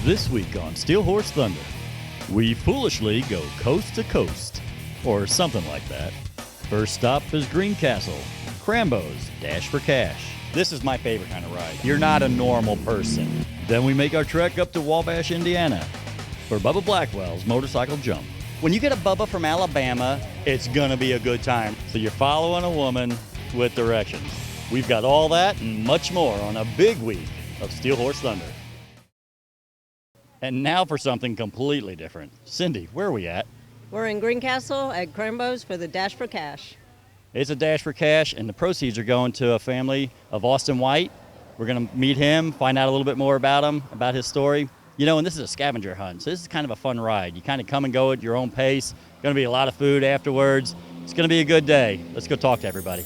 This week on Steel Horse Thunder, we foolishly go coast to coast, or something like that. First stop is Greencastle, Krambos, Dash for Cash. This is my favorite kind of ride. You're not a normal person. Then we make our trek up to Wabash, Indiana, for Bubba Blackwell's motorcycle jump. When you get a Bubba from Alabama, it's gonna be a good time. So you're following a woman with directions. We've got all that and much more on a big week of Steel Horse Thunder. And now for something completely different. Cindy, where are we at? We're in Greencastle at Krambos for the Dash for Cash. It's a Dash for Cash, and the proceeds are going to a family of Austin White. We're going to meet him, find out a little bit more about him, about his story. You know, and this is a scavenger hunt, so this is kind of a fun ride. You kind of come and go at your own pace. Going to be a lot of food afterwards. It's going to be a good day. Let's go talk to everybody.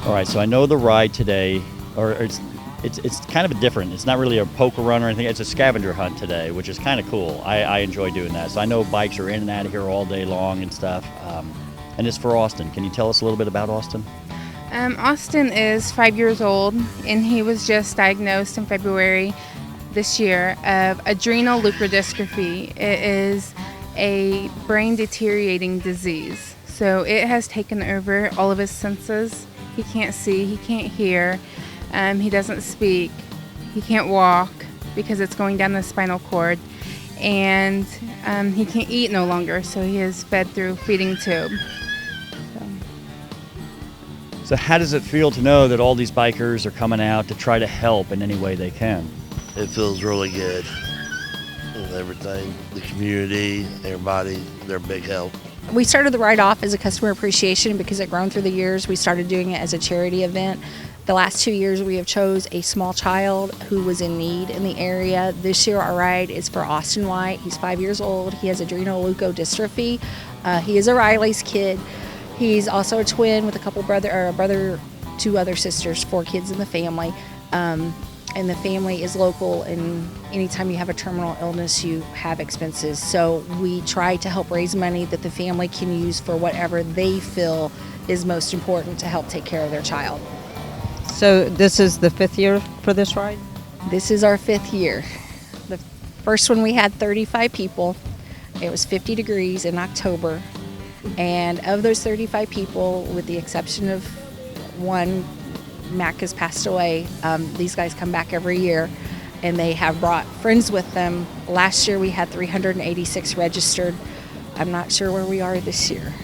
All right, so I know the ride today, or it's kind of different. It's not really a poker run or anything. It's a scavenger hunt today, which is kind of cool. I enjoy doing that. So I know bikes are in and out of here all day long and stuff. And it's for Austin. Can you tell us a little bit about Austin? Austin is 5 years old, and he was just diagnosed in February this year of adrenal leukodystrophy. It is a brain deteriorating disease. So it has taken over all of his senses. He can't see, he can't hear, he doesn't speak, he can't walk because it's going down the spinal cord, and he can't eat no longer, so he is fed through feeding tube. So how does it feel to know that all these bikers are coming out to try to help in any way they can? It feels really good. And everything, the community, everybody, they're a big help. We started the ride off as a customer appreciation because it grown through the years. We started doing it as a charity event. The last 2 years we have chose a small child who was in need in the area. This year our ride is for Austin White. He's 5 years old. He has adrenal leukodystrophy. He is a Riley's kid. He's also a twin with a brother, 2 other sisters, 4 kids in the family. And the family is local, and anytime you have a terminal illness, you have expenses. So we try to help raise money that the family can use for whatever they feel is most important to help take care of their child. So this is the 5th year for this ride? This is our 5th year. The first one we had 35 people. It was 50 degrees in October. And of those 35 people, with the exception of one, Mac has passed away. These guys come back every year, and they have brought friends with them. Last year we had 386 registered. I'm not sure where we are this year.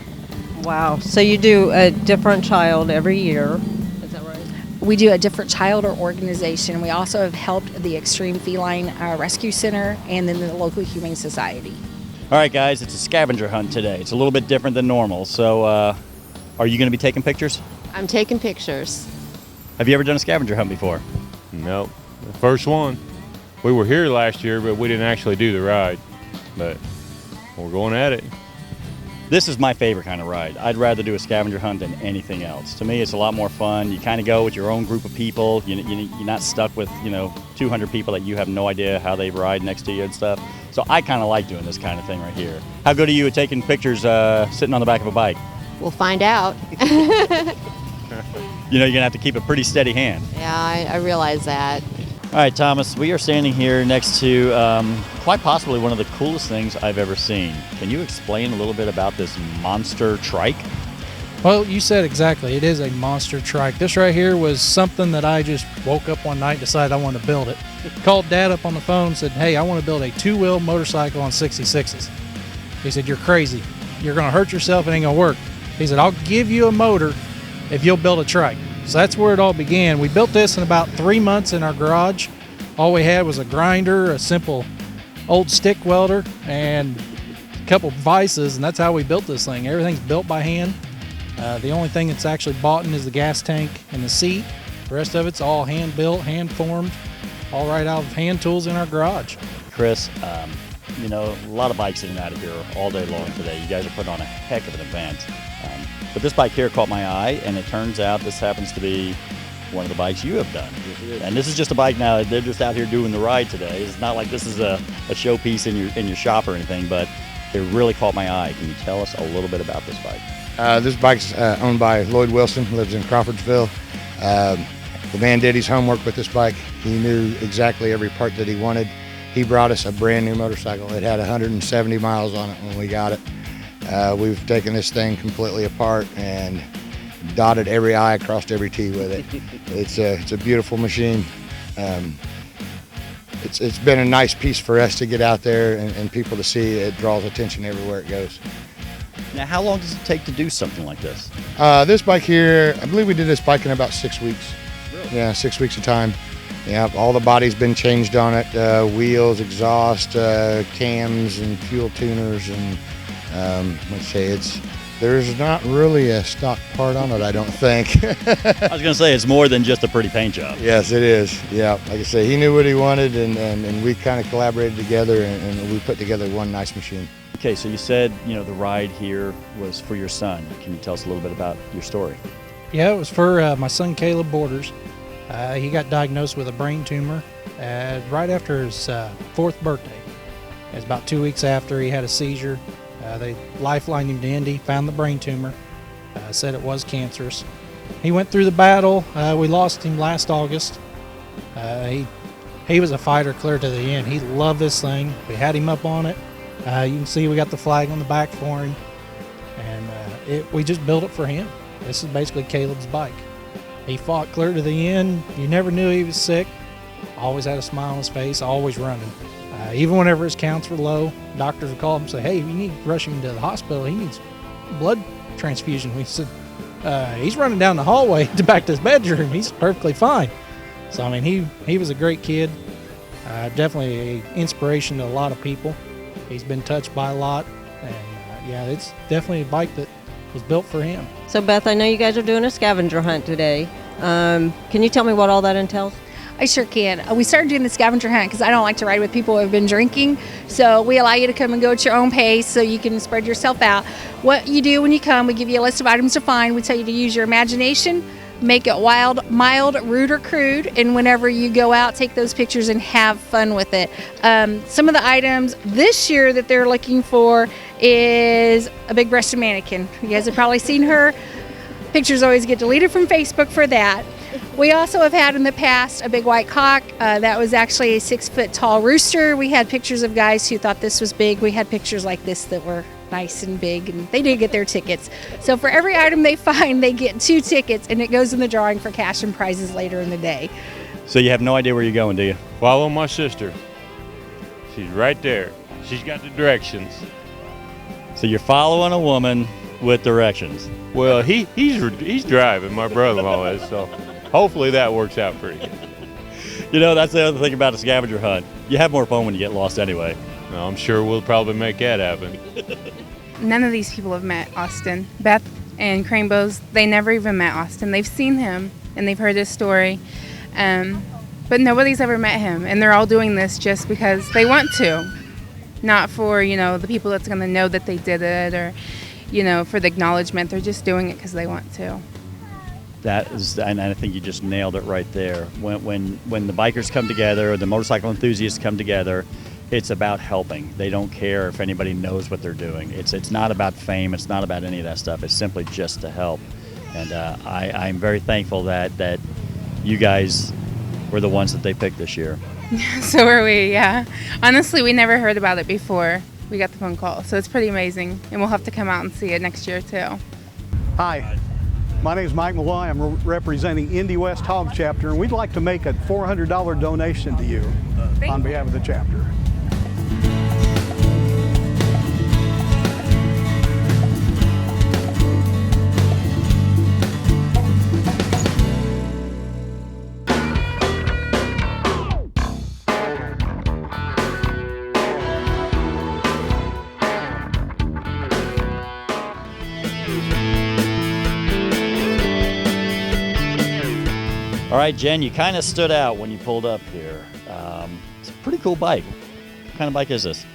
Wow. So you do a different child every year. Is that right? We do a different child or organization. We also have helped the Extreme Feline Rescue Center and then the local Humane Society. All right, guys, it's a scavenger hunt today. It's a little bit different than normal. So are you going to be taking pictures? I'm taking pictures. Have you ever done a scavenger hunt before? Nope. The first one. We were here last year, but we didn't actually do the ride. But we're going at it. This is my favorite kind of ride. I'd rather do a scavenger hunt than anything else. To me, it's a lot more fun. You kind of go with your own group of people. You're not stuck with 200 people that you have no idea how they ride next to you and stuff. So I kind of like doing this kind of thing right here. How good are you at taking pictures sitting on the back of a bike? We'll find out. You're going to have to keep a pretty steady hand. Yeah, I realize that. All right, Thomas, we are standing here next to quite possibly one of the coolest things I've ever seen. Can you explain a little bit about this monster trike? Well, you said exactly. It is a monster trike. This right here was something that I just woke up one night and decided I wanted to build it. Called Dad up on the phone and said, hey, I want to build a 2-wheel motorcycle on 66s. He said, you're crazy. You're going to hurt yourself. It ain't going to work. He said, I'll give you a motor if you'll build a trike. So that's where it all began. We built this in about 3 months in our garage. All we had was a grinder, a simple old stick welder, and a couple vices, and that's how we built this thing. Everything's built by hand. The only thing that's actually bought in is the gas tank and the seat. The rest of it's all hand built, hand formed, all right out of hand tools in our garage. Chris, a lot of bikes in and out of here all day long today. You guys are putting on a heck of an event. But this bike here caught my eye, and it turns out this happens to be one of the bikes you have done. And this is just a bike now. They're just out here doing the ride today. It's not like this is a showpiece in your shop or anything, but it really caught my eye. Can you tell us a little bit about this bike? This bike's owned by Lloyd Wilson, lives in Crawfordsville. The man did his homework with this bike. He knew exactly every part that he wanted. He brought us a brand new motorcycle. It had 170 miles on it when we got it. We've taken this thing completely apart and dotted every I, crossed every T with it. It's a beautiful machine. It's been a nice piece for us to get out there and people to see. It draws attention everywhere it goes. Now, how long does it take to do something like this? This bike here, I believe we did this bike in about 6 weeks. Really? Yeah, 6 weeks of time. Yeah, all the body's been changed on it, wheels, exhaust, cams, and fuel tuners, and let's say there's not really a stock part on it, I don't think. I was going to say, it's more than just a pretty paint job. Yes, it is. Yeah, like I say, he knew what he wanted, and we kind of collaborated together, and we put together one nice machine. Okay, so you said, the ride here was for your son. Can you tell us a little bit about your story? Yeah, it was for my son Caleb Borders. He got diagnosed with a brain tumor right after his 4th birthday. It was about 2 weeks after he had a seizure. They lifelined him to Indy, found the brain tumor, said it was cancerous. He went through the battle. We lost him last August. He was a fighter clear to the end. He loved this thing. We had him up on it. You can see we got the flag on the back for him, and we just built it for him. This is basically Caleb's bike. He fought clear to the end. You never knew he was sick. Always had a smile on his face, always running. Even whenever his counts were low, doctors would call him and say, hey, you need to rush him to the hospital. He needs blood transfusion. We said, he's running down the hallway to back to his bedroom. He's perfectly fine. So, I mean, he was a great kid. Definitely an inspiration to a lot of people. He's been touched by a lot. And, yeah, it's definitely a bike that was built for him. So, Beth, I know you guys are doing a scavenger hunt today. Can you tell me what all that entails? I sure can. We started doing the scavenger hunt because I don't like to ride with people who have been drinking. So we allow you to come and go at your own pace so you can spread yourself out. What you do when you come, we give you a list of items to find. We tell you to use your imagination, make it wild, mild, rude, or crude. And whenever you go out, take those pictures and have fun with it. Some of the items this year that they're looking for is a big-breasted mannequin. You guys have probably seen her. Pictures always get deleted from Facebook for that. We also have had in the past a big white cock. That was actually a 6-foot tall rooster. We had pictures of guys who thought this was big. We had pictures like this that were nice and big, and they did get their tickets. So for every item they find, they get 2 tickets, and it goes in the drawing for cash and prizes later in the day. So you have no idea where you're going, do you? Follow my sister. She's right there. She's got the directions. So you're following a woman with directions. Well, he's driving, my brother-in-law is, so hopefully that works out pretty good. That's the other thing about a scavenger hunt. You have more fun when you get lost anyway. No, I'm sure we'll probably make that happen. None of these people have met Austin. Beth and Krambos, they never even met Austin. They've seen him and they've heard his story, but nobody's ever met him. And they're all doing this just because they want to, not for the people that's going to know that they did it or for the acknowledgement. They're just doing it because they want to. That is, and I think you just nailed it right there. When the bikers come together, or the motorcycle enthusiasts come together, it's about helping. They don't care if anybody knows what they're doing. It's not about fame. It's not about any of that stuff. It's simply just to help. And I'm very thankful that you guys were the ones that they picked this year. So are we, yeah. Honestly, we never heard about it before we got the phone call. So it's pretty amazing. And we'll have to come out and see it next year too. Hi. My name is Mike Malloy. I'm representing Indy West Hog Chapter, and we'd like to make a $400 donation to you on behalf of the chapter. All right, Jen, you kind of stood out when you pulled up here. It's a pretty cool bike. What kind of bike is this?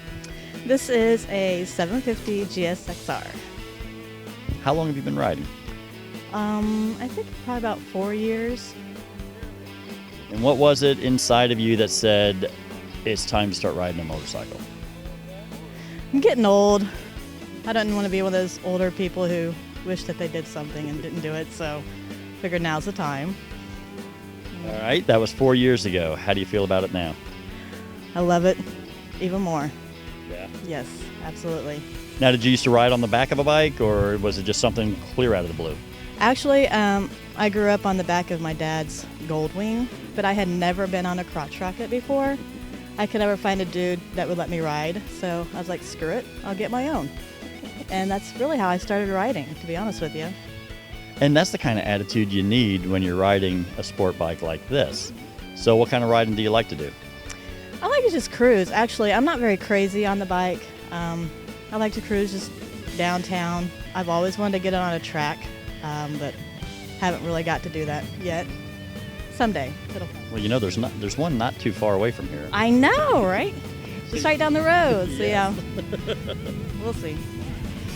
This is a 750 GSXR. How long have you been riding? I think probably about 4 years. And what was it inside of you that said it's time to start riding a motorcycle? I'm getting old. I don't want to be one of those older people who wish that they did something and didn't do it, so figured now's the time. All right, that was 4 years ago. How do you feel about it now? I love it even more. Yeah. Yes, absolutely. Now, did you used to ride on the back of a bike, or was it just something clear out of the blue? Actually, I grew up on the back of my dad's Goldwing, but I had never been on a crotch rocket before. I could never find a dude that would let me ride, so I was like, screw it, I'll get my own. And that's really how I started riding, to be honest with you. And that's the kind of attitude you need when you're riding a sport bike like this. So what kind of riding do you like to do? I like to just cruise. Actually, I'm not very crazy on the bike. I like to cruise just downtown. I've always wanted to get on a track, but haven't really got to do that yet. Someday. Well, you know, there's one not too far away from here. I know, right? Just right down the road. So yeah, we'll see.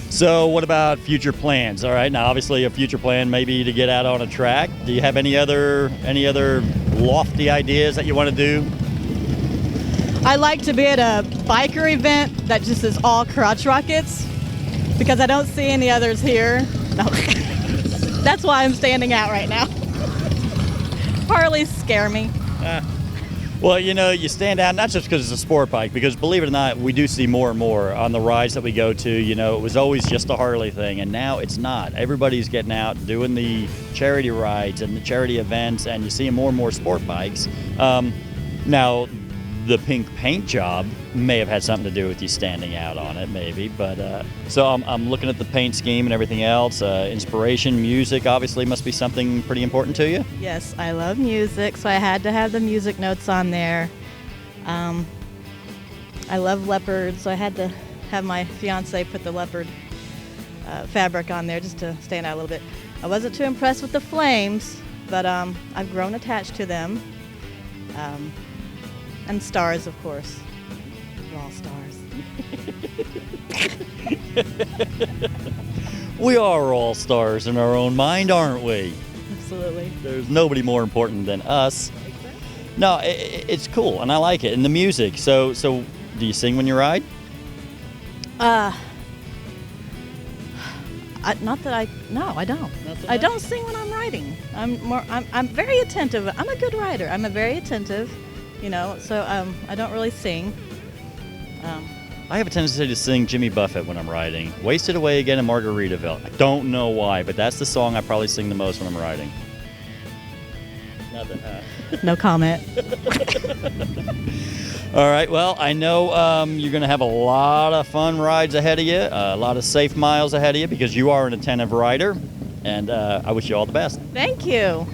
So what about future plans? All right, now obviously a future plan maybe to get out on a track. Do you have any other lofty ideas that you want to do? I like to be at a biker event that just is all crotch rockets because I don't see any others here. No. That's why I'm standing out right now. Harleys scare me. Well, you know, you stand out not just because it's a sport bike, because believe it or not, we do see more and more on the rides that we go to. You know, it was always just a Harley thing, and now it's not. Everybody's getting out, doing the charity rides and the charity events, and you see more and more sport bikes. Now, the pink paint job may have had something to do with you standing out on it, maybe. But so I'm looking at the paint scheme and everything else. Inspiration, music, obviously must be something pretty important to you. Yes, I love music, so I had to have the music notes on there. I love leopards, so I had to have my fiance put the leopard fabric on there just to stand out a little bit. I wasn't too impressed with the flames, but I've grown attached to them. And stars, of course. We're all stars. We are all stars in our own mind, aren't we? Absolutely. There's nobody more important than us. No, it's cool, and I like it. And the music. So do you sing when you ride? No, I don't. I don't sing when I'm riding. I'm very attentive. I'm a good rider. I'm a very attentive. You know, so I don't really sing. I have a tendency to sing Jimmy Buffett when I'm riding. Wasted Away Again in Margaritaville. I don't know why, but that's the song I probably sing the most when I'm riding. No comment. All right, well, I know you're going to have a lot of fun rides ahead of you, a lot of safe miles ahead of you, because you are an attentive rider, and I wish you all the best. Thank you.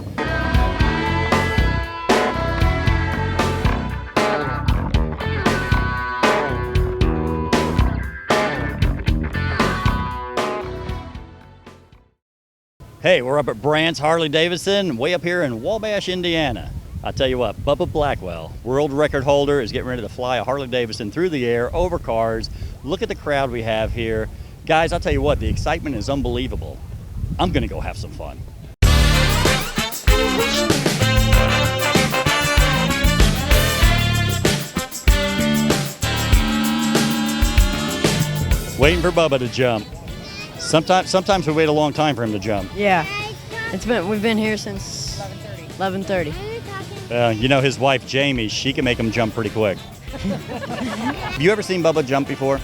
Hey, we're up at Brandt's Harley Davidson, way up here in Wabash, Indiana. I'll tell you what, Bubba Blackwell, world record holder, is getting ready to fly a Harley Davidson through the air, over cars. Look at the crowd we have here. Guys, I'll tell you what, the excitement is unbelievable. I'm gonna go have some fun. Waiting for Bubba to jump. Sometimes we wait a long time for him to jump. Yeah, we've been here since 11:30. You know, his wife Jamie, she can make him jump pretty quick. Have you ever seen Bubba jump before?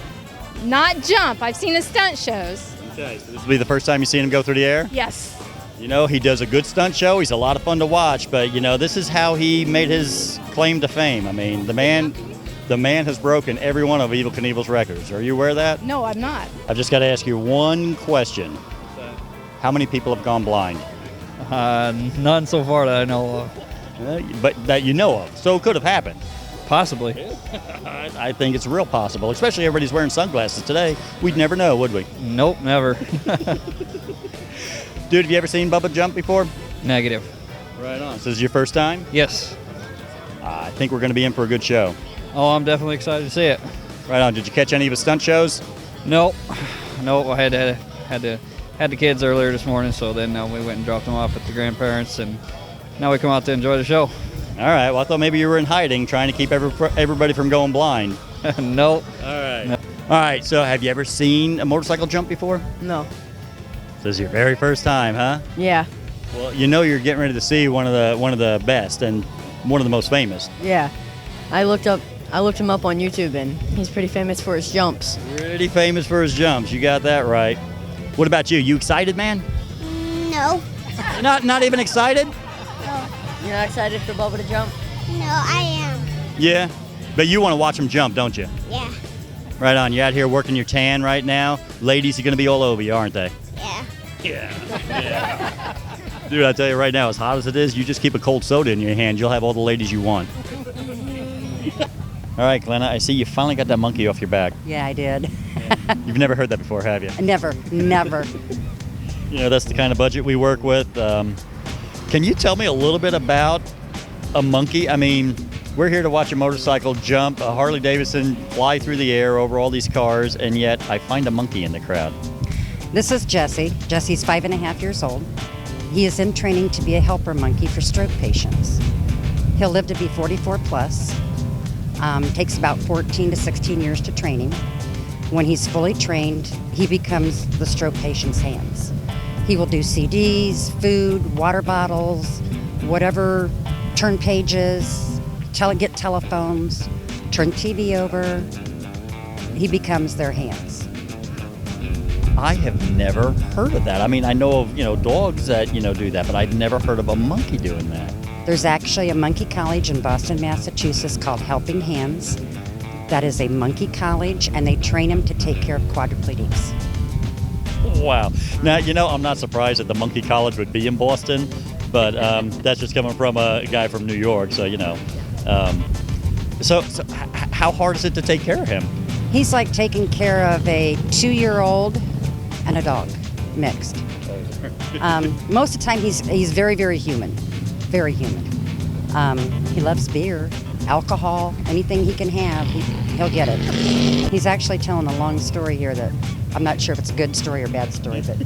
Not jump. I've seen his stunt shows. Okay, so this will be the first time you've seen him go through the air? Yes. You know, he does a good stunt show. He's a lot of fun to watch, but you know, this is how he made his claim to fame. I mean, the man has broken every one of Evel Knievel's records. Are you aware of that? No, I'm not. I've just got to ask you one question. How many people have gone blind? None so far that I know of. But that you know of. So it could have happened. Possibly. I think it's real possible, especially everybody's wearing sunglasses today. We'd never know, would we? Nope, never. Dude, have you ever seen Bubba jump before? Negative. Right on. So this is your first time? Yes. I think we're going to be in for a good show. Oh, I'm definitely excited to see it. Right on. Did you catch any of his stunt shows? Nope. I had the kids earlier this morning, so then we went and dropped them off at the grandparents, and now we come out to enjoy the show. All right. Well, I thought maybe you were in hiding, trying to keep everybody from going blind. Nope. All right. No. All right. So have you ever seen a motorcycle jump before? No. This is your very first time, huh? Yeah. Well, you know you're getting ready to see one of the best and one of the most famous. Yeah. I looked him up on YouTube, and he's pretty famous for his jumps. Pretty famous for his jumps. You got that right. What about you? You excited, man? No. You're not even excited? You're not excited for Bubba to jump? No, I am. Yeah. But you want to watch him jump, don't you? Yeah. Right on. You're out here working your tan right now. Ladies are going to be all over you, aren't they? Yeah. Yeah. Dude, I tell you right now, as hot as it is, you just keep a cold soda in your hand. You'll have all the ladies you want. All right, Glenna, I see you finally got that monkey off your back. Yeah, I did. You've never heard that before, have you? Never. You know, that's the kind of budget we work with. Can you tell me a little bit about a monkey? I mean, we're here to watch a motorcycle jump, a Harley Davidson fly through the air over all these cars, and yet I find a monkey in the crowd. This is Jesse. Jesse's 5.5 years old. He is in training to be a helper monkey for stroke patients. He'll live to be 44 plus. Takes about 14 to 16 years to train him. When he's fully trained, he becomes the stroke patient's hands. He will do CDs, food, water bottles, whatever, turn pages, get telephones, turn TV over. He becomes their hands. I have never heard of that. I mean, I know of, dogs that, do that, but I've never heard of a monkey doing that. There's actually a monkey college in Boston, Massachusetts called Helping Hands. That is a monkey college, and they train them to take care of quadriplegics. Wow. Now, I'm not surprised that the monkey college would be in Boston, but that's just coming from a guy from New York, so, So how hard is it to take care of him? He's like taking care of a 2-year-old and a dog, mixed. Most of the time, he's very, very human. Very human. He loves beer, alcohol, anything he can have, he'll get it. He's actually telling a long story here that I'm not sure if it's a good story or bad story, but...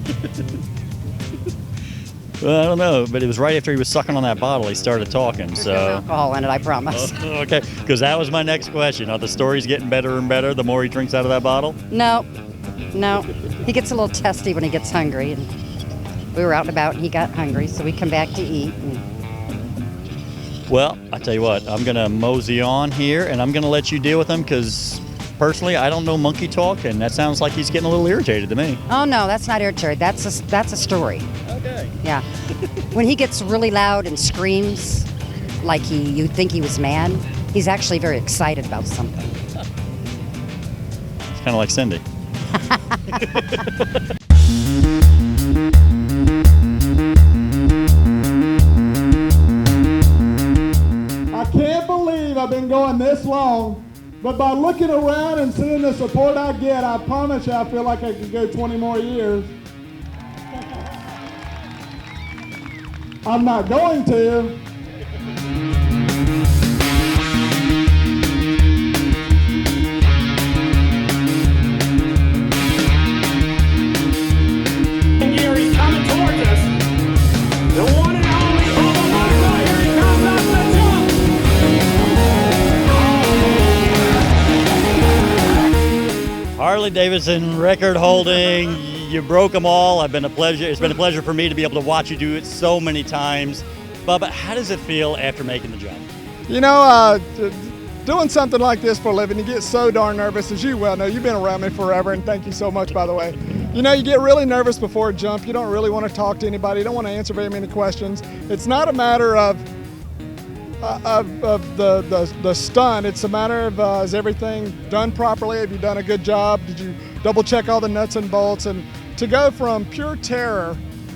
Well, I don't know, but it was right after he was sucking on that bottle he started talking, so... There's alcohol in it, I promise. Okay, because that was my next question. Are the stories getting better and better the more he drinks out of that bottle? No. He gets a little testy when he gets hungry, and we were out and about and he got hungry, so we come back to eat. Well, I tell you what, I'm going to mosey on here, and I'm going to let you deal with him, because personally, I don't know monkey talk, and that sounds like he's getting a little irritated to me. Oh, no, that's not irritated. That's a story. Okay. Yeah. When he gets really loud and screams like you'd think he was mad, he's actually very excited about something. It's kind of like Cindy. I can't believe I've been going this long, but by looking around and seeing the support I get, I promise you I feel like I could go 20 more years. I'm not going to. He's coming towards us. The one and only Bubba Blackwell. Here he comes up the jump. Harley Davidson record holding. You broke them all. It's been a pleasure for me to be able to watch you do it so many times. Bubba, how does it feel after making the jump? Doing something like this for a living, you get so darn nervous, as you well know. You've been around me forever, and thank you so much, by the way. You get really nervous before a jump. You don't really want to talk to anybody. You don't want to answer very many questions. It's not a matter of the stunt. It's a matter of is everything done properly? Have you done a good job? Did you double check all the nuts and bolts? And to go from pure terror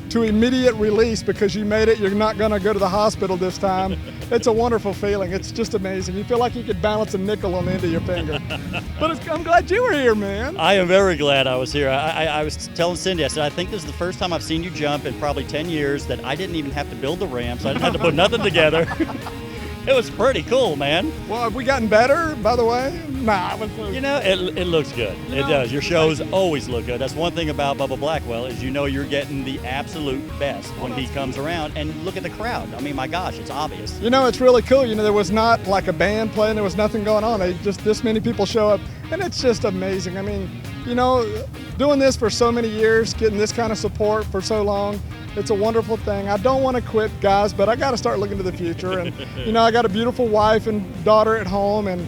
to immediate release because you made it, you're not going to go to the hospital this time. It's a wonderful feeling. It's just amazing. You feel like you could balance a nickel on the end of your finger. But I'm glad you were here, man. I am very glad I was here. I was telling Cindy, I said, I think this is the first time I've seen you jump in probably 10 years that I didn't even have to build the ramps. I didn't have to put nothing together. It was pretty cool, man. Well, have we gotten better, by the way? Nah. It looks good. It does. Your shows always look good. That's one thing about Bubba Blackwell is you're getting the absolute best when he comes around. And look at the crowd. I mean, my gosh, it's obvious. It's really cool. There was not like a band playing. There was nothing going on. Just this many people show up, and it's just amazing. I mean, you know, doing this for so many years, getting this kind of support for so long, it's a wonderful thing. I don't want to quit, guys, but I got to start looking to the future. And, you know, I got a beautiful wife and daughter at home, and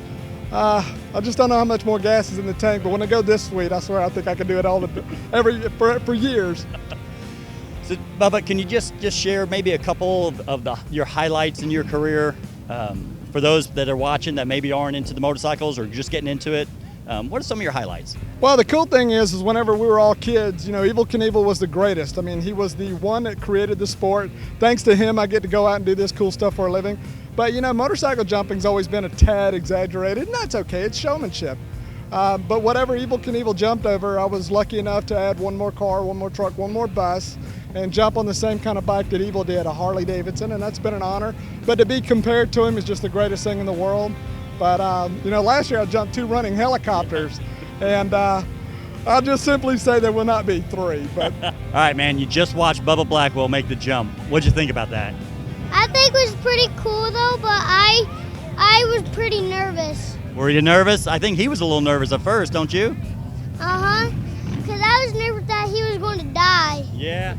I just don't know how much more gas is in the tank. But when I go this sweet, I swear I think I can do it for years. So, Bubba, can you just share maybe a couple of your highlights in your career for those that are watching that maybe aren't into the motorcycles or just getting into it? What are some of your highlights? Well, the cool thing is whenever we were all kids, you know, Evel Knievel was the greatest. I mean, he was the one that created the sport. Thanks to him, I get to go out and do this cool stuff for a living. But, you know, motorcycle jumping's always been a tad exaggerated, and that's okay. It's showmanship. But whatever Evel Knievel jumped over, I was lucky enough to add one more car, one more truck, one more bus, and jump on the same kind of bike that Evel did, a Harley Davidson, and that's been an honor. But to be compared to him is just the greatest thing in the world. But, you know, last year I jumped 2 running helicopters, and I'll just simply say there will not be 3. But all right, man, you just watched Bubba Blackwell make the jump. What'd you think about that? I think it was pretty cool though, but I was pretty nervous. Were you nervous? I think he was a little nervous at first, don't you? Uh-huh, because I was nervous that he was going to die. Yeah.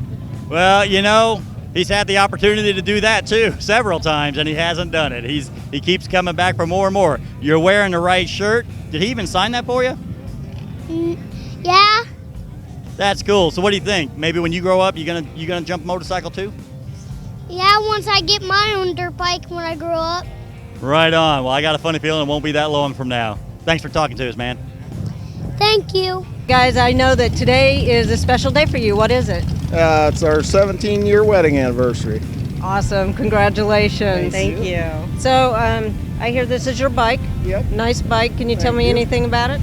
Well, you know, he's had the opportunity to do that too several times, and he hasn't done it. He keeps coming back for more and more. You're wearing the right shirt. Did he even sign that for you? Yeah. That's cool. So what do you think? Maybe when you grow up, you gonna jump a motorcycle too? Yeah, once I get my own dirt bike when I grow up. Right on. Well, I got a funny feeling it won't be that long from now. Thanks for talking to us, man. Thank you. Guys, I know that today is a special day for you. What is it? It's our 17-year wedding anniversary. Awesome. Congratulations. Thank you. So, I hear this is your bike. Yep. Nice bike. Can you tell me anything about it?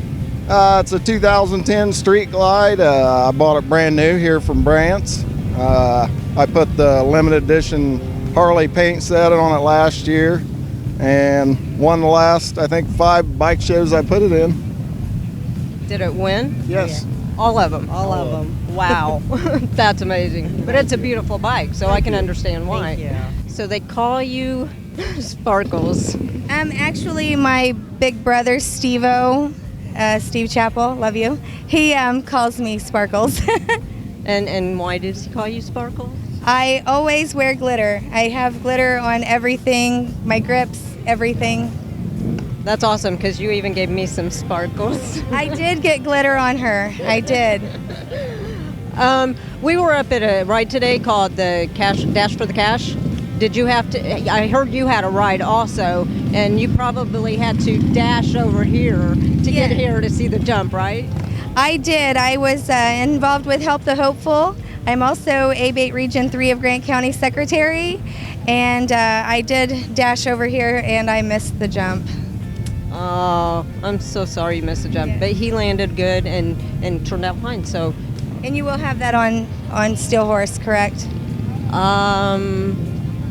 It's a 2010 Street Glide. I bought it brand new here from Brandt's. I put the limited edition Harley paint set on it last year and won the last, I think, 5 bike shows I put it in. Did it win? Yes. Yeah. All of them. All of them. Wow. That's amazing. But it's a beautiful bike, so I can understand why. Thank you. So they call you Sparkles. Actually, my big brother, Steve-O, Steve Chappell, love you, he calls me Sparkles. And why does he call you Sparkles? I always wear glitter. I have glitter on everything, my grips, everything. That's awesome, because you even gave me some sparkles. I did get glitter on her. I did. We were up at a ride today called the Dash for the Cash. Did you have to? I heard you had a ride also, and you probably had to dash over here to get here to see the jump, right? I did. I was involved with Help the Hopeful. I'm also ABATE Region 3 of Grant County Secretary, and I did dash over here, and I missed the jump. Oh, I'm so sorry you missed the jump, but he landed good and turned out fine. So, and you will have that on Steel Horse, correct?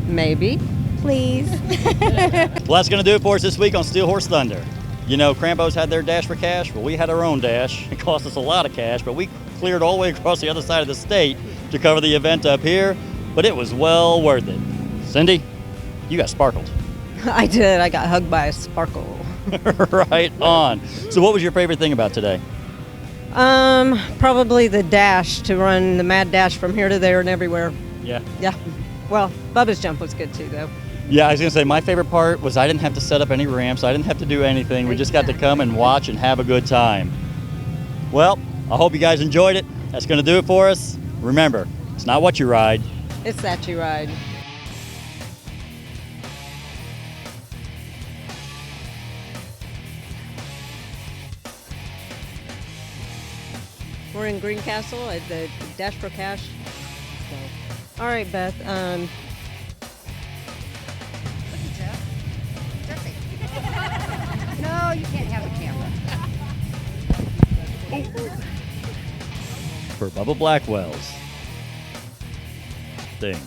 Maybe. Please. Well, that's going to do it for us this week on Steel Horse Thunder. You know, Krambos had their Dash for Cash. Well, we had our own dash. It cost us a lot of cash, but we cleared all the way across the other side of the state to cover the event up here, but it was well worth it. Cindy, you got sparkled. I did. I got hugged by a sparkle. Right on. So what was your favorite thing about today? Probably the dash, to run the mad dash from here to there and everywhere. Yeah. Yeah. Well, Bubba's jump was good too, though. Yeah, I was going to say my favorite part was I didn't have to set up any ramps. I didn't have to do anything. We just got to come and watch and have a good time. Well, I hope you guys enjoyed it. That's going to do it for us. Remember, it's not what you ride. It's that you ride. We're in Greencastle at the Dash for Cash. So, all right, Beth. No, you can't have a camera. For Bubba Blackwell's thing.